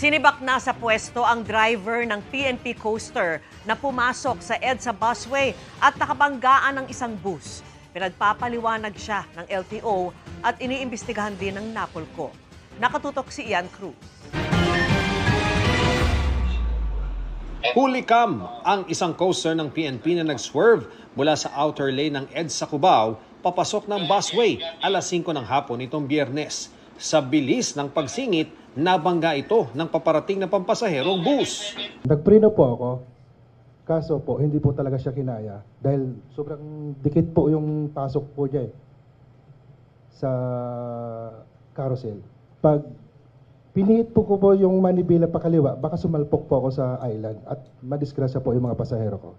Sinibak na sa pwesto ang driver ng PNP Coaster na pumasok sa EDSA busway at nakabanggaan ng isang bus. Pinagpapaliwanag siya ng LTO at iniimbestigahan din ng NAPOLCO. Nakatutok si Ian Cruz. Hulikam ang isang coaster ng PNP na nag-swerve mula sa outer lane ng EDSA Cubao papasok ng busway alas 5 ng hapon nitong Biyernes. Sa bilis ng pagsingit, nabangga ito ng paparating na pampasaherong bus. Nagpreno po ako, kaso po hindi po talaga siya kinaya dahil sobrang dikit po yung pasok po niya sa carousel. Pag pinihit po ko po yung manibela pakaliwa, baka sumalpok po ako sa island at madisgrasya po yung mga pasahero ko.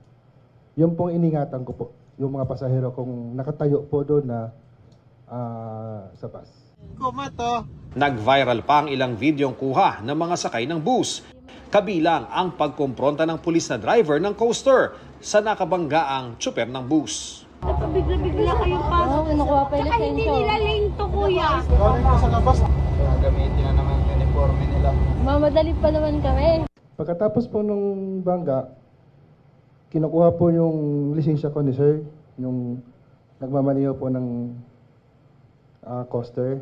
Yung pong iningatan ko po, yung mga pasahero kong nakatayo po doon na sa bus. Nag-viral pa ang ilang videong kuha ng mga sakay ng bus. Kabilang ang pagkumpronta ng pulis na driver ng coaster sa nakabanggaang tsuper ng bus. Bigla-bigla kayong pasok. Oo, nakuha pa yung Saka hindi lisensyo. nila link to, kuya. Galing ko sa labas. Gamitin na naman yung uniforme nila. Mamadali pa naman kami. Pagkatapos po nung bangga, kinukuha po yung lisensya ko ni sir, yung nagmamaniho po ng coaster.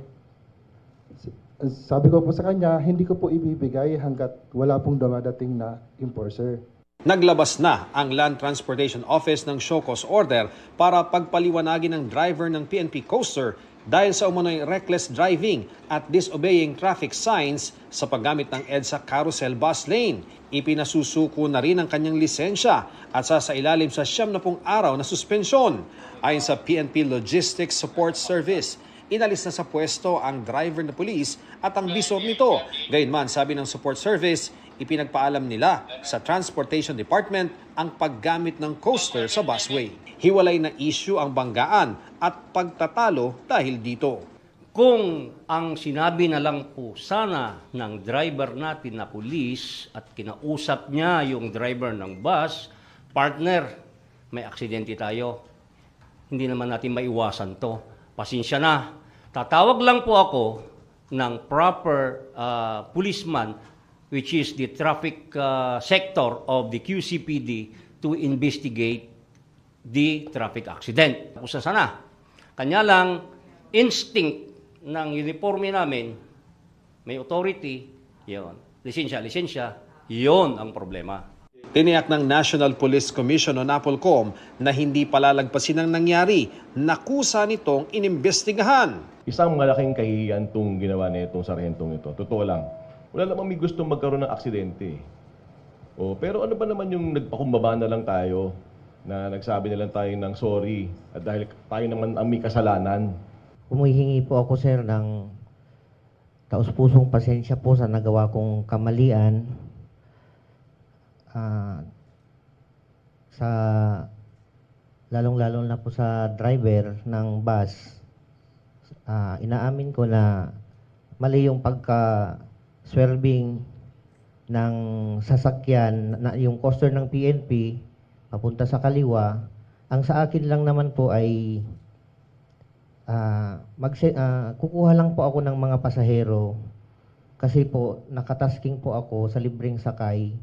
Sabi ko po sa kanya, hindi ko po ibibigay hanggat wala pong dumadating na enforcer. Naglabas na ang Land Transportation Office ng show cause order para pagpaliwanagin ng driver ng PNP Coaster dahil sa umano'y reckless driving at disobeying traffic signs sa paggamit ng EDSA Carousel Bus Lane. Ipinasusuko na rin ang kanyang lisensya at sasailalim sa 70 araw na suspensyon. Ayon sa PNP Logistics Support Service, inalis na sa pwesto ang driver na pulis at ang bisor nito. Gayunman, sabi ng support service, ipinagpaalam nila sa Transportation Department ang paggamit ng coaster sa busway. Hiwalay na issue ang banggaan at pagtatalo dahil dito. Kung ang sinabi na lang po sana ng driver natin na pulis at kinausap niya yung driver ng bus, partner, may aksidente tayo. Hindi naman natin maiwasan to. Pasensya na. Tatawag lang po ako ng proper policeman, which is the traffic sector of the QCPD, to investigate the traffic accident. Kusa sana. Kanya lang, instinct ng uniforme namin, may authority, yun. Lisensya, yun ang problema. Tiniyak ng National Police Commission o NAPOLCOM na hindi palalagpasin ang nangyari. Nakusa nitong inimbestigahan. Isang malaking kahihiyan itong ginawa nitong sarhentong ito. Totoo lang. Wala namang may gusto magkaroon ng aksidente. Pero ano ba naman yung nagpakumbaba na lang tayo na nagsabi na lang tayo ng sorry at dahil tayo naman ang may kasalanan. Humihingi po ako, sir, ng taus-pusong pasensya po sa nagawa kong kamalian. Sa lalong-lalo na po sa driver ng bus, inaamin ko na mali yung pagka-swerving ng sasakyan, na yung coaster ng PNP papunta sa kaliwa. Ang sa akin lang naman po ay kukuha lang po ako ng mga pasahero kasi po nakatasking po ako sa libreng sakay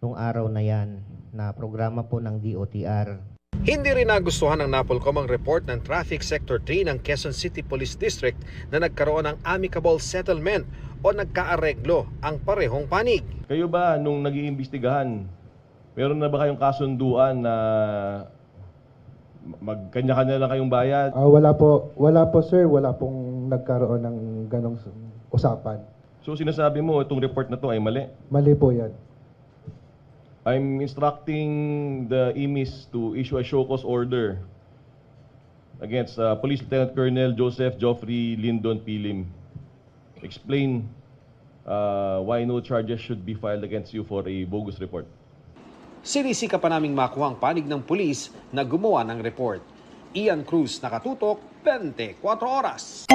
nung araw na yan na programa po ng DOTR. Hindi rin nagustuhan ng NAPOLCOM ang report ng Traffic Sector 3 ng Quezon City Police District na nagkaroon ng amicable settlement o nagkaareglo ang parehong panig. Kayo ba, nung nag-iimbestigahan, meron na ba kayong kasunduan na magkanya-kanya lang kayong bayad? Wala po sir, wala pong nagkaroon ng ganong usapan. So sinasabi mo, itong report na to ay mali? Mali po yan. I'm instructing the EMIS to issue a show cause order against Police Lieutenant Colonel Joseph Geoffrey Lindon Pilim. Explain why no charges should be filed against you for a bogus report. Sinisika pa naming makuha ang panig ng pulis na gumawa ng report. Ian Cruz, Nakatutok, 24 Oras.